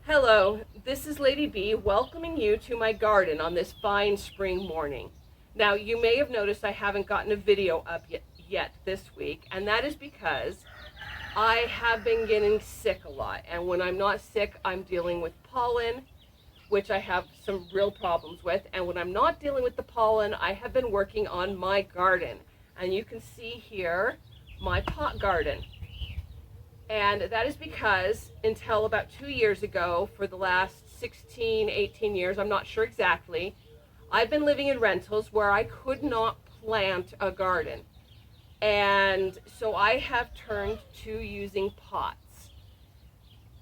Hello, this is Lady B welcoming you to my garden on this fine spring morning. Now, you may have noticed I haven't gotten a video up yet this week, and that is because I have been getting sick a lot. And when I'm not sick, I'm dealing with pollen, which I have some real problems with. And when I'm not dealing with the pollen, I have been working on my garden. And you can see here my pot garden. And that is because until about 2 years ago, for the last 16, 18 years, I'm not sure exactly, I've been living in rentals where I could not plant a garden. And so I have turned to using pots.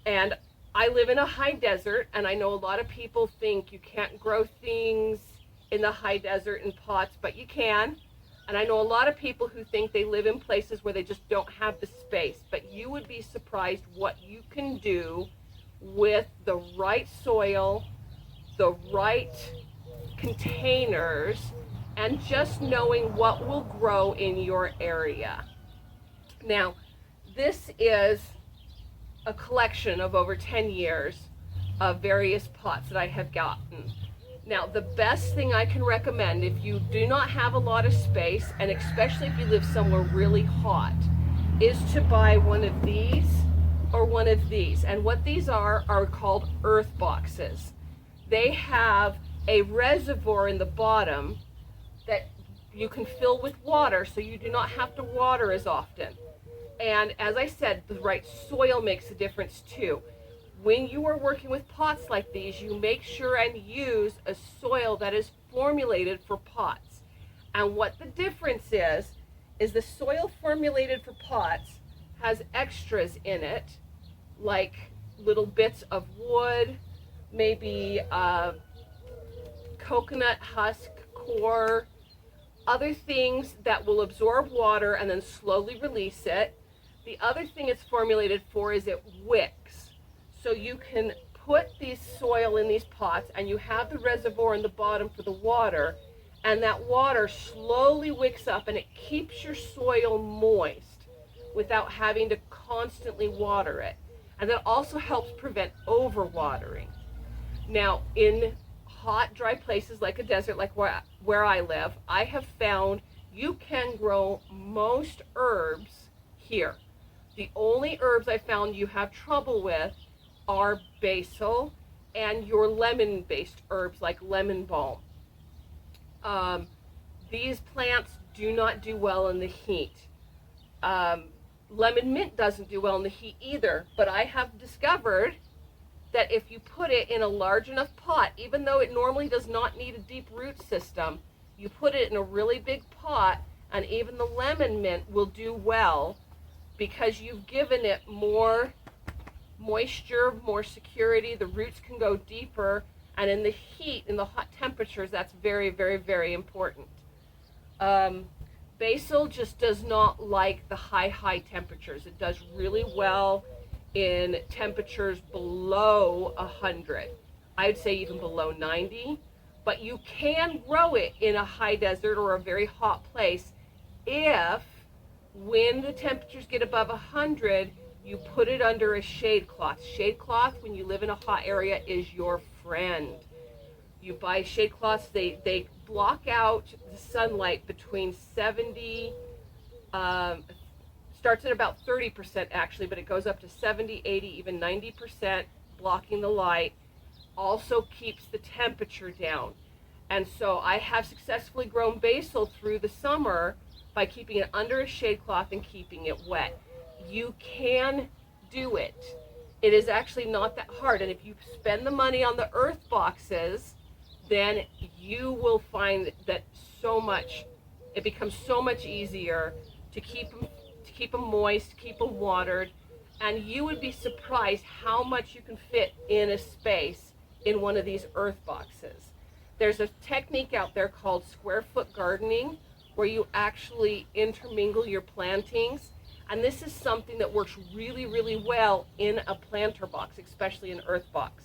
And I live in a high desert, and I know a lot of people think you can't grow things in the high desert in pots, but you can. And I know a lot of people who think they live in places where they just don't have the space, but you would be surprised what you can do with the right soil, the right containers, and just knowing what will grow in your area. Now, this is a collection of over 10 years of various pots that I have gotten. Now, the best thing I can recommend if you do not have a lot of space, and especially if you live somewhere really hot, is to buy one of these or one of these. And what these are called earth boxes. They have a reservoir in the bottom that you can fill with water, so you do not have to water as often. And as I said, the right soil makes a difference too. When you are working with pots like these, you make sure and use a soil that is formulated for pots. And what the difference is the soil formulated for pots has extras in it, like little bits of wood, maybe coconut husk core, other things that will absorb water and then slowly release it. The other thing it's formulated for is it wicks. So you can put these soil in these pots, and you have the reservoir in the bottom for the water, and that water slowly wicks up and it keeps your soil moist without having to constantly water it. And that also helps prevent overwatering. Now, in hot, dry places like a desert, like where I live, I have found you can grow most herbs here. The only herbs I found you have trouble with are basil and your lemon-based herbs like lemon balm. These plants do not do well in the heat. Lemon mint doesn't do well in the heat either, but I have discovered that if you put it in a large enough pot, even though it normally does not need a deep root system, you put it in a really big pot, and even the lemon mint will do well because you've given it more moisture, more security. The roots can go deeper, and in the heat, in the hot temperatures, that's very, very, very important. Basil just does not like the high temperatures. It does really well in temperatures below 100. I would say even below 90, but you can grow it in a high desert or a very hot place if, when the temperatures get above 100, you put it under a shade cloth. Shade cloth, when you live in a hot area, is your friend. You buy shade cloths, they block out the sunlight between 70, starts at about 30% actually, but it goes up to 70, 80, even 90% blocking the light. Also keeps the temperature down. And so I have successfully grown basil through the summer by keeping it under a shade cloth and keeping it wet. You can do it. It is actually not that hard. And if you spend the money on the earth boxes, then you will find that it becomes so much easier to keep them moist, keep them watered. And you would be surprised how much you can fit in a space in one of these earth boxes. There's a technique out there called square foot gardening, where you actually intermingle your plantings. And this is something that works really, really well in a planter box, especially an earth box.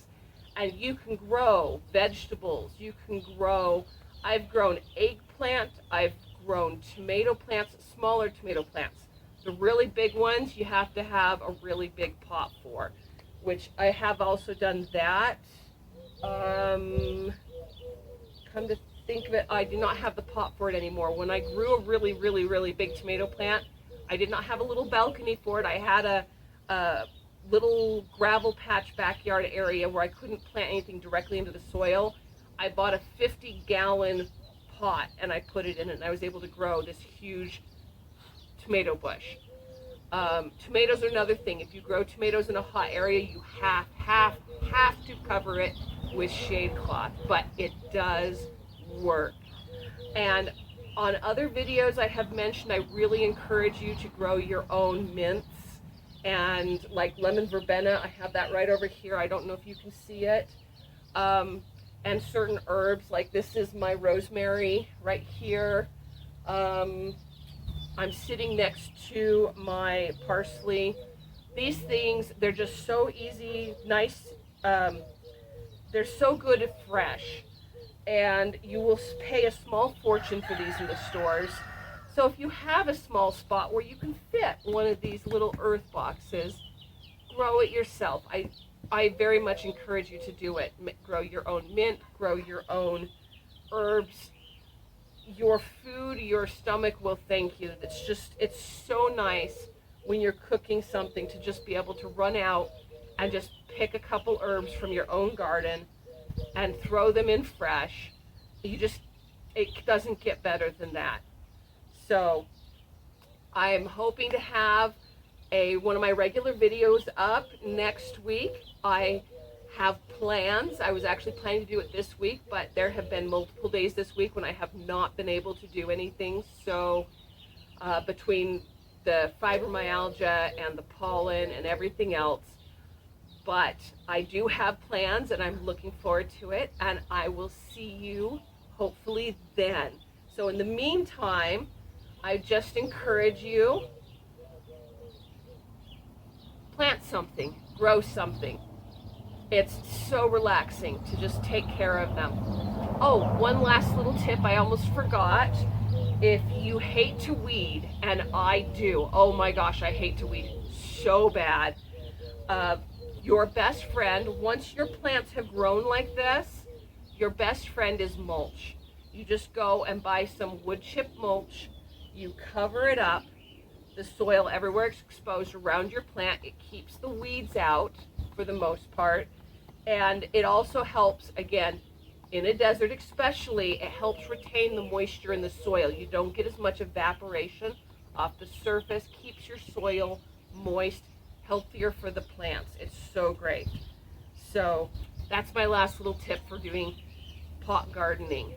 And you can grow vegetables. I've grown eggplant. I've grown tomato plants, smaller tomato plants. The really big ones, you have to have a really big pot for. which I have also done that. Come to think of it, I do not have the pot for it anymore. When I grew a really, really, really big tomato plant, I did not have a little balcony for it. I had a little gravel patch backyard area where I couldn't plant anything directly into the soil. I bought a 50-gallon pot and I put it in it, and I was able to grow this huge tomato bush. Tomatoes are another thing. If you grow tomatoes in a hot area, you have to cover it with shade cloth, but it does work. And on other videos I have mentioned, I really encourage you to grow your own mints, and like lemon verbena, I have that right over here. I don't know if you can see it. And certain herbs, like this is my rosemary right here. I'm sitting next to my parsley. These things, they're just so easy, nice. They're so good and fresh, and you will pay a small fortune for these in the stores. So if you have a small spot where you can fit one of these little earth boxes, grow it yourself. I very much encourage you to do it. Grow your own mint, grow your own herbs. Your food, your stomach will thank you. It's so nice when you're cooking something to just be able to run out and just pick a couple herbs from your own garden and throw them in fresh. It doesn't get better than that. So I'm hoping to have one of my regular videos up next week. I have plans. I was actually planning to do it this week, but there have been multiple days this week when I have not been able to do anything. So between the fibromyalgia and the pollen and everything else, but I do have plans and I'm looking forward to it, and I will see you hopefully then. So in the meantime, I just encourage you, plant something, grow something. It's so relaxing to just take care of them. Oh, one last little tip I almost forgot. If you hate to weed, and I do, oh my gosh, I hate to weed so bad. Your best friend, once your plants have grown like this, your best friend is mulch. You just go and buy some wood chip mulch, you cover it up, the soil everywhere is exposed around your plant. It keeps the weeds out for the most part. And it also helps, again, in a desert especially, it helps retain the moisture in the soil. You don't get as much evaporation off the surface, keeps your soil moist, healthier for the plants. It's so great. So that's my last little tip for doing pot gardening.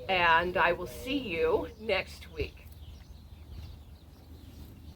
And I will see you next week.